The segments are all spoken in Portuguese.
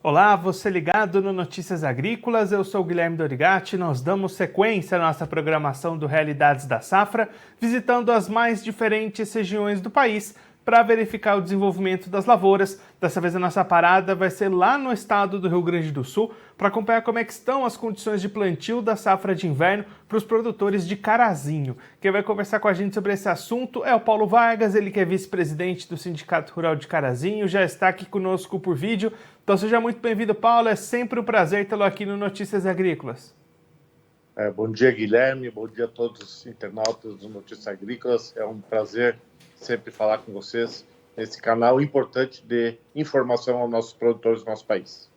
Olá, você ligado no Notícias Agrícolas, eu sou o Guilherme Dorigatti. Nós damos sequência à nossa programação do Realidades da Safra, visitando as mais diferentes regiões do país para verificar o desenvolvimento das lavouras. Dessa vez a nossa parada vai ser lá no estado do Rio Grande do Sul para acompanhar como é que estão as condições de plantio da safra de inverno para os produtores de Carazinho. Quem vai conversar com a gente sobre esse assunto é o Paulo Vargas, ele que é vice-presidente do Sindicato Rural de Carazinho, já está aqui conosco por vídeo. Então seja muito bem-vindo, Paulo, é sempre um prazer tê-lo aqui no Notícias Agrícolas. Bom dia, Guilherme, bom dia a todos os internautas do Notícias Agrícolas, é um prazer sempre falar com vocês nesse canal importante de informação aos nossos produtores do nosso país.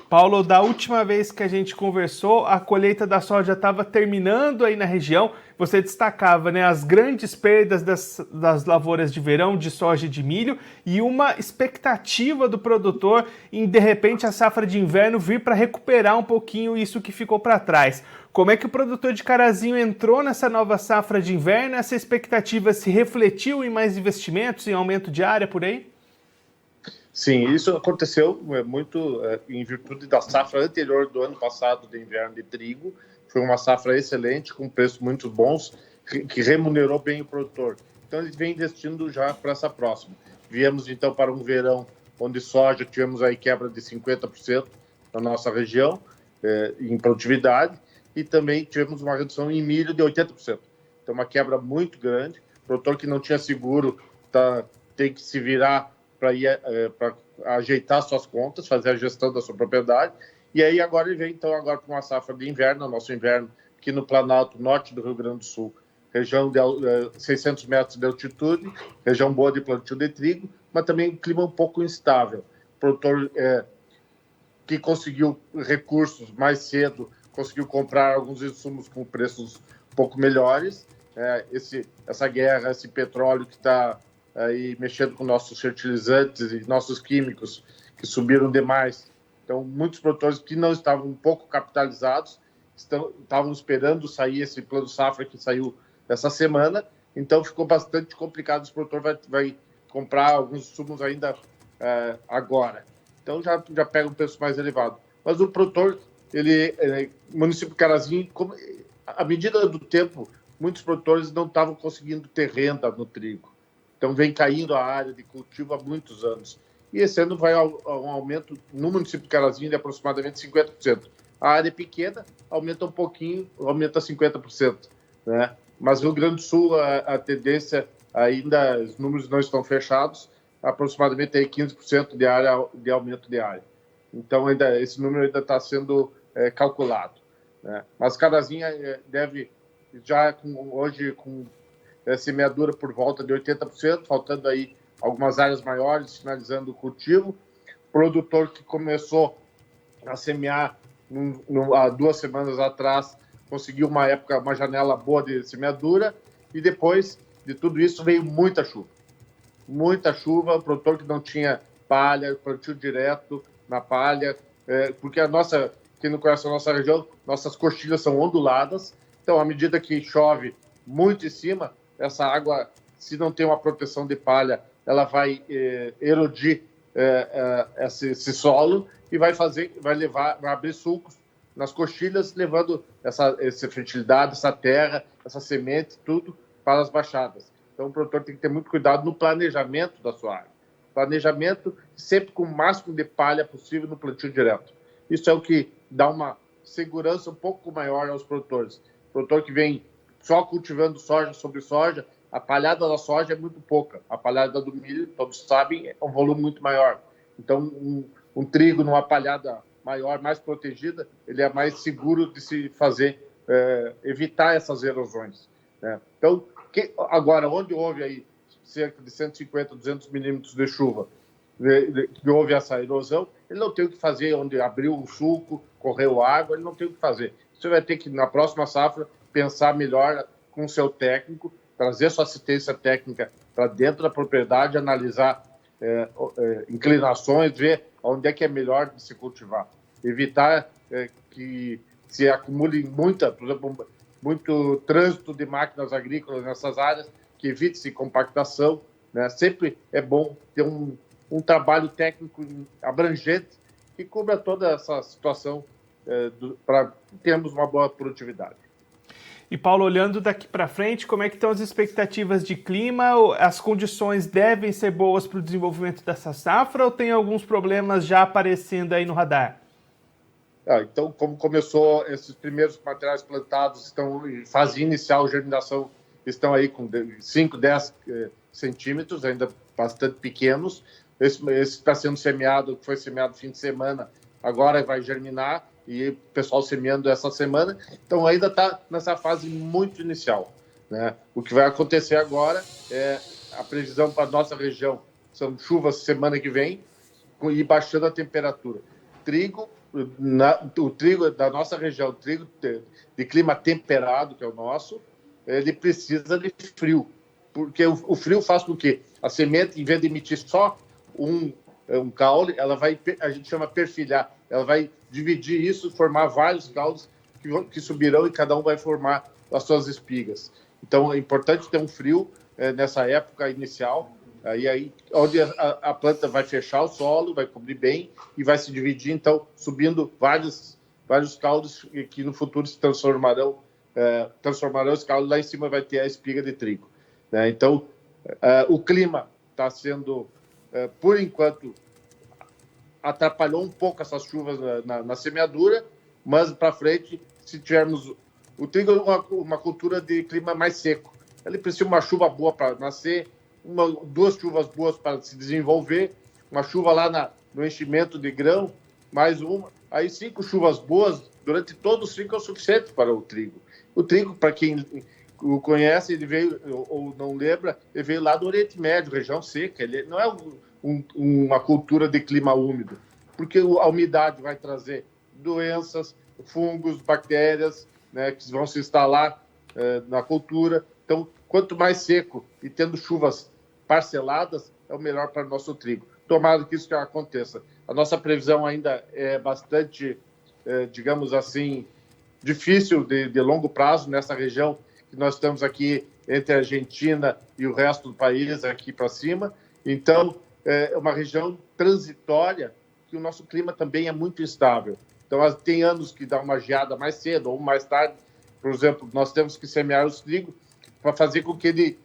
Paulo, da última vez que a gente conversou, a colheita da soja estava terminando aí na região. Você destacava, né, as grandes perdas das lavouras de verão de soja e de milho e uma expectativa do produtor em, de repente, a safra de inverno vir para recuperar um pouquinho isso que ficou para trás. Como é que o produtor de Carazinho entrou nessa nova safra de inverno? Essa expectativa se refletiu em mais investimentos, em aumento de área por aí? Sim, isso aconteceu muito em virtude da safra anterior do ano passado de inverno de trigo. Foi uma safra excelente, com preços muito bons, que remunerou bem o produtor. Então, ele vem investindo já para essa próxima. Viemos, então, para um verão onde soja tivemos aí quebra de 50% na nossa região, em produtividade, e também tivemos uma redução em milho de 80%. Então, uma quebra muito grande. O produtor que não tinha seguro tem que se virar para ajeitar suas contas, fazer a gestão da sua propriedade. E aí agora ele vem então agora para uma safra de inverno, nosso inverno aqui no Planalto Norte do Rio Grande do Sul, região de 600 metros de altitude, região boa de plantio de trigo, mas também um clima um pouco instável. O produtor que conseguiu recursos mais cedo, conseguiu comprar alguns insumos com preços um pouco melhores. Essa guerra, esse petróleo que está aí mexendo com nossos fertilizantes e nossos químicos que subiram demais. Então, muitos produtores que não estavam um pouco capitalizados estavam esperando sair esse plano safra que saiu essa semana. Então, ficou bastante complicado. O produtor vai comprar alguns insumos ainda agora. Então, já pega um preço mais elevado. Mas o produtor, o município de Carazinho, à medida do tempo, muitos produtores não estavam conseguindo ter renda no trigo. Então, vem caindo a área de cultivo há muitos anos. E esse ano vai a um aumento no município de Carazinho de aproximadamente 50%. A área é pequena, aumenta um pouquinho, aumenta 50%. Né? Mas no Rio Grande do Sul, a tendência, ainda os números não estão fechados, aproximadamente aí 15% de aumento de área. Então, esse número ainda está sendo calculado. Né? Mas Carazinho deve, já hoje, com semeadura por volta de 80%, faltando aí algumas áreas maiores, finalizando o cultivo. Produtor que começou a semear há 2 semanas atrás, conseguiu uma janela boa de semeadura, e depois de tudo isso veio muita chuva. Muita chuva, o produtor que não tinha palha, plantio direto na palha, porque quem não conhece a nossa região, nossas coxilhas são onduladas, então à medida que chove muito em cima, essa água, se não tem uma proteção de palha, ela vai erodir esse solo e vai abrir sulcos nas coxilhas, levando essa fertilidade, essa terra, essa semente, tudo para as baixadas. Então, o produtor tem que ter muito cuidado no planejamento da sua área. Planejamento sempre com o máximo de palha possível no plantio direto. Isso é o que dá uma segurança um pouco maior aos produtores. O produtor que vem só cultivando soja sobre soja, a palhada da soja é muito pouca. A palhada do milho, todos sabem, é um volume muito maior. Então, um trigo numa palhada maior, mais protegida, ele é mais seguro de se fazer, evitar essas erosões. Né? Então, agora, onde houve aí cerca de 150, 200 milímetros de chuva, que houve essa erosão, ele não tem o que fazer, onde abriu o sulco, correu água, ele não tem o que fazer. Você vai ter que, na próxima safra, pensar melhor com o seu técnico, trazer sua assistência técnica para dentro da propriedade, analisar inclinações, ver onde é que é melhor de se cultivar. Evitar que se acumule por exemplo, muito trânsito de máquinas agrícolas nessas áreas, que evite-se compactação. Né? Sempre é bom ter um trabalho técnico abrangente que cubra toda essa situação para termos uma boa produtividade. E Paulo, olhando daqui para frente, como é que estão as expectativas de clima? As condições devem ser boas para o desenvolvimento dessa safra ou tem alguns problemas já aparecendo aí no radar? Então, como começou, esses primeiros materiais plantados estão em fase inicial de germinação, estão aí com 5, 10 centímetros, ainda bastante pequenos. Esse está sendo semeado, foi semeado no fim de semana, agora vai germinar, e o pessoal semeando essa semana. Então, ainda está nessa fase muito inicial, né? O que vai acontecer agora é a previsão para a nossa região, são chuvas semana que vem, e baixando a temperatura. O trigo da nossa região, trigo de clima temperado, que é o nosso, ele precisa de frio, porque o frio faz com que a semente, em vez de emitir só um caule, ela vai, a gente chama perfilhar, ela vai dividir isso, formar vários caules que subirão e cada um vai formar as suas espigas. Então, é importante ter um frio nessa época inicial, aí onde a planta vai fechar o solo, vai cobrir bem e vai se dividir, então, subindo vários caules que no futuro se transformarão esse caule, lá em cima vai ter a espiga de trigo, né? Então, o clima está sendo, por enquanto, atrapalhou um pouco essas chuvas na semeadura, mas para frente, se tivermos... O trigo é uma cultura de clima mais seco. Ele precisa de uma chuva boa para nascer, 2 chuvas boas para se desenvolver, uma chuva lá no enchimento de grão, mais uma. Aí 5 chuvas boas durante todo o ciclo é o suficiente para o trigo. O trigo, para quem o conhece, ele veio, ou não lembra, ele veio lá do Oriente Médio, região seca. Ele não é uma cultura de clima úmido, porque a umidade vai trazer doenças, fungos, bactérias, né, que vão se instalar na cultura. Então, quanto mais seco e tendo chuvas parceladas, é o melhor para o nosso trigo. Tomara que isso aconteça. A nossa previsão ainda é bastante, digamos assim, difícil de longo prazo nessa região que nós estamos aqui entre a Argentina e o resto do país, aqui para cima. Então, é uma região transitória que o nosso clima também é muito instável. Então, tem anos que dá uma geada mais cedo ou mais tarde. Por exemplo, nós temos que semear os trigos para fazer com que ele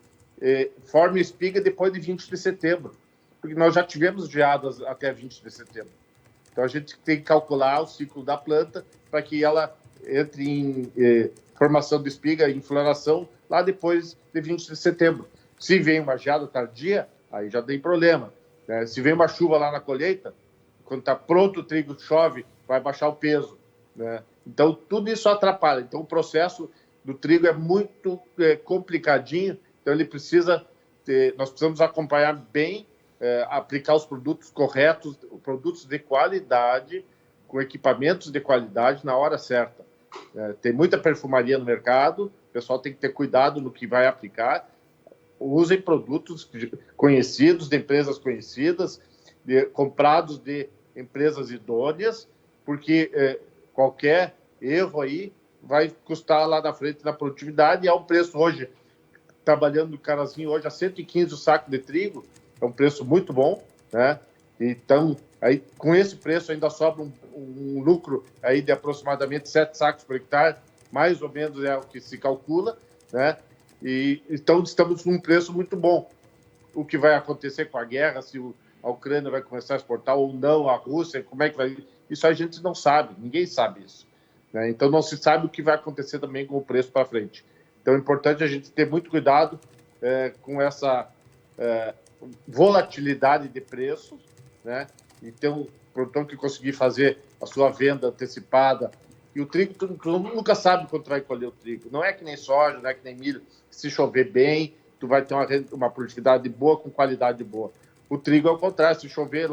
forme espiga depois de 20 de setembro, porque nós já tivemos geadas até 20 de setembro. Então, a gente tem que calcular o ciclo da planta para que ela entre em formação de espiga, em floração, lá depois de 20 de setembro. Se vem uma geada tardia, aí já tem problema, né? Se vem uma chuva lá na colheita, quando está pronto o trigo, chove, vai baixar o peso, né? Então, tudo isso atrapalha. Então, o processo do trigo é muito complicadinho, então ele precisa nós precisamos acompanhar bem, aplicar os produtos corretos, produtos de qualidade, com equipamentos de qualidade na hora certa. Tem muita perfumaria no mercado, o pessoal tem que ter cuidado no que vai aplicar. Usem produtos conhecidos, de empresas conhecidas, comprados de empresas idôneas, porque qualquer erro aí vai custar lá na frente na produtividade, e é um preço hoje, trabalhando no Carazinho hoje, a 115 o saco de trigo, é um preço muito bom, né? Então, aí, com esse preço ainda sobra um lucro aí de aproximadamente 7 sacos por hectare, mais ou menos é o que se calcula, né? E então estamos num preço muito bom. O que vai acontecer com a guerra, se a Ucrânia vai começar a exportar ou não, a Rússia, como é que vai... Isso a gente não sabe, ninguém sabe isso, né? Então não se sabe o que vai acontecer também com o preço para frente. Então é importante a gente ter muito cuidado com essa volatilidade de preços, né? Então, o produtor que conseguir fazer a sua venda antecipada, e o trigo, tu nunca sabe quando tu vai colher o trigo. Não é que nem soja, não é que nem milho. Se chover bem, tu vai ter uma produtividade boa com qualidade boa. O trigo é o contrário. Se chover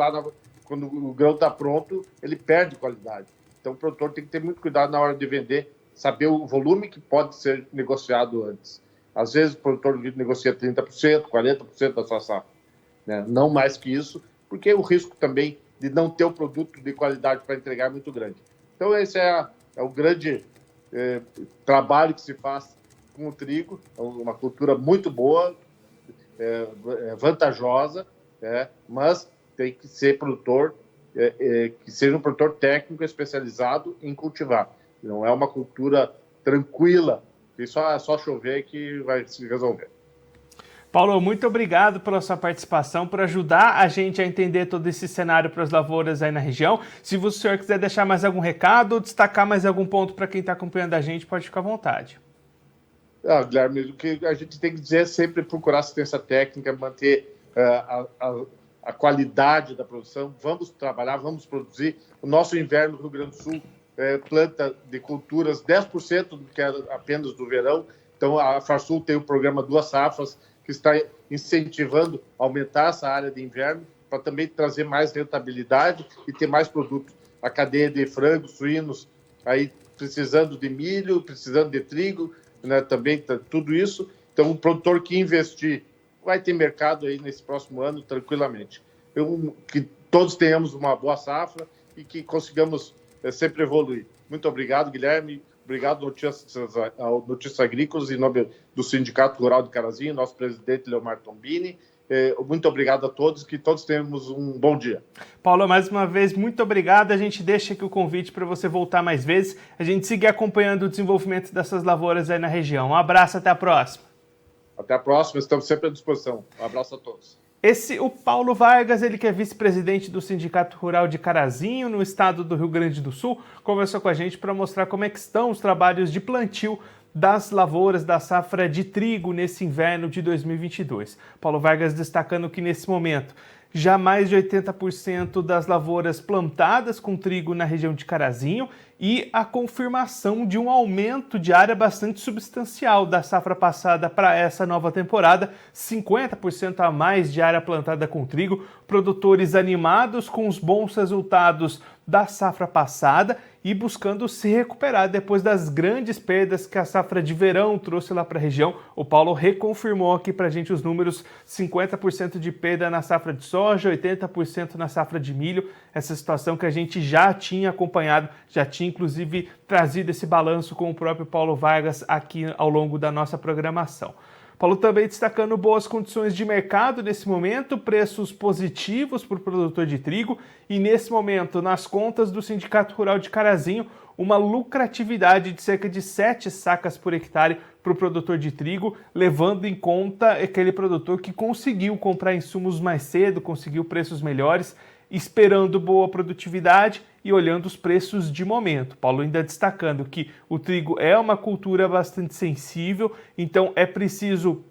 quando o grão está pronto, ele perde qualidade. Então, o produtor tem que ter muito cuidado na hora de vender, saber o volume que pode ser negociado antes. Às vezes, o produtor negocia 30%, 40% da sua safra, né? Não mais que isso, porque o risco também de não ter o produto de qualidade para entregar é muito grande. Então, esse é o grande trabalho que se faz com o trigo, é uma cultura muito boa, vantajosa, mas tem que ser produtor que seja um produtor técnico especializado em cultivar. Não é uma cultura tranquila, que só chover que vai se resolver. Paulo, muito obrigado pela sua participação, por ajudar a gente a entender todo esse cenário para as lavouras aí na região. Se o senhor quiser deixar mais algum recado ou destacar mais algum ponto para quem está acompanhando a gente, pode ficar à vontade. Guilherme, o que a gente tem que dizer é sempre procurar assistência técnica, manter a qualidade da produção. Vamos trabalhar, vamos produzir. O nosso inverno no Rio Grande do Sul planta de culturas 10% do que é apenas do verão. Então, a Farsul tem o programa Duas Safras, que está incentivando aumentar essa área de inverno para também trazer mais rentabilidade e ter mais produtos. A cadeia de frangos, suínos, aí precisando de milho, precisando de trigo, né, também tudo isso. Então, o produtor que investir vai ter mercado aí nesse próximo ano tranquilamente. Que todos tenhamos uma boa safra e que consigamos sempre evoluir. Muito obrigado, Guilherme. Obrigado ao Notícias Agrícolas, em nome do Sindicato Rural de Carazinho, nosso presidente Leomar Tombini. Muito obrigado a todos, que todos tenhamos um bom dia. Paulo, mais uma vez, muito obrigado. A gente deixa aqui o convite para você voltar mais vezes. A gente seguir acompanhando o desenvolvimento dessas lavouras aí na região. Um abraço, até a próxima. Até a próxima, estamos sempre à disposição. Um abraço a todos. O Paulo Vargas, ele que é vice-presidente do Sindicato Rural de Carazinho, no estado do Rio Grande do Sul, conversou com a gente para mostrar como é que estão os trabalhos de plantio das lavouras da safra de trigo nesse inverno de 2022. Paulo Vargas destacando que nesse momento já mais de 80% das lavouras plantadas com trigo na região de Carazinho e a confirmação de um aumento de área bastante substancial da safra passada para essa nova temporada, 50% a mais de área plantada com trigo, produtores animados com os bons resultados da safra passada e buscando se recuperar depois das grandes perdas que a safra de verão trouxe lá para a região. O Paulo reconfirmou aqui para a gente os números, 50% de perda na safra de soja, 80% na safra de milho, essa situação que a gente já tinha acompanhado, já tinha inclusive trazido esse balanço com o próprio Paulo Vargas aqui ao longo da nossa programação. Paulo também destacando boas condições de mercado nesse momento, preços positivos para o produtor de trigo e nesse momento, nas contas do Sindicato Rural de Carazinho, uma lucratividade de cerca de 7 sacas por hectare para o produtor de trigo, levando em conta aquele produtor que conseguiu comprar insumos mais cedo, conseguiu preços melhores, esperando boa produtividade e olhando os preços de momento. Paulo ainda destacando que o trigo é uma cultura bastante sensível, então é preciso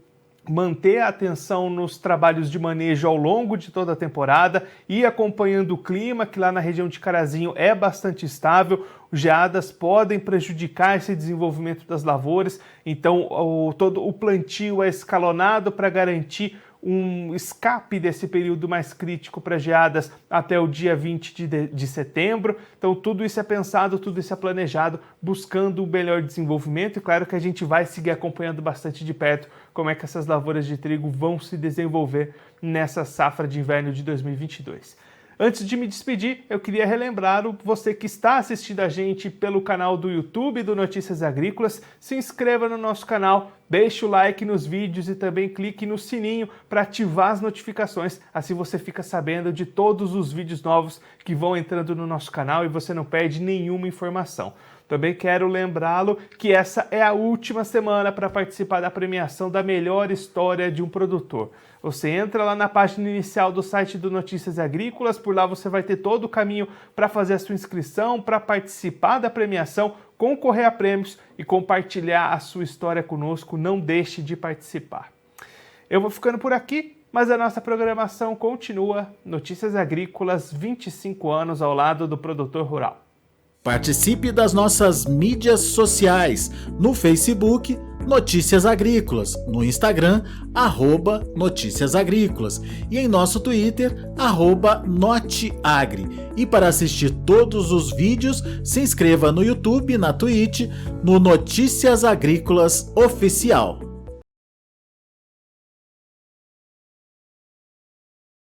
manter a atenção nos trabalhos de manejo ao longo de toda a temporada e acompanhando o clima, que lá na região de Carazinho é bastante estável. Geadas podem prejudicar esse desenvolvimento das lavouras, então todo o plantio é escalonado para garantir um escape desse período mais crítico para geadas até o dia 20 de setembro. Então tudo isso é pensado, tudo isso é planejado, buscando o melhor desenvolvimento e claro que a gente vai seguir acompanhando bastante de perto como é que essas lavouras de trigo vão se desenvolver nessa safra de inverno de 2022. Antes de me despedir, eu queria relembrar você que está assistindo a gente pelo canal do YouTube do Notícias Agrícolas, se inscreva no nosso canal, deixe o like nos vídeos e também clique no sininho para ativar as notificações, assim você fica sabendo de todos os vídeos novos que vão entrando no nosso canal e você não perde nenhuma informação. Também quero lembrá-lo que essa é a última semana para participar da premiação da melhor história de um produtor. Você entra lá na página inicial do site do Notícias Agrícolas, por lá você vai ter todo o caminho para fazer a sua inscrição, para participar da premiação, concorrer a prêmios e compartilhar a sua história conosco. Não deixe de participar. Eu vou ficando por aqui, mas a nossa programação continua. Notícias Agrícolas, 25 anos ao lado do produtor rural. Participe das nossas mídias sociais, no Facebook, Notícias Agrícolas, no Instagram, @Notícias Agrícolas e em nosso Twitter, @Noteagri. E para assistir todos os vídeos, se inscreva no YouTube, na Twitch, no Notícias Agrícolas Oficial.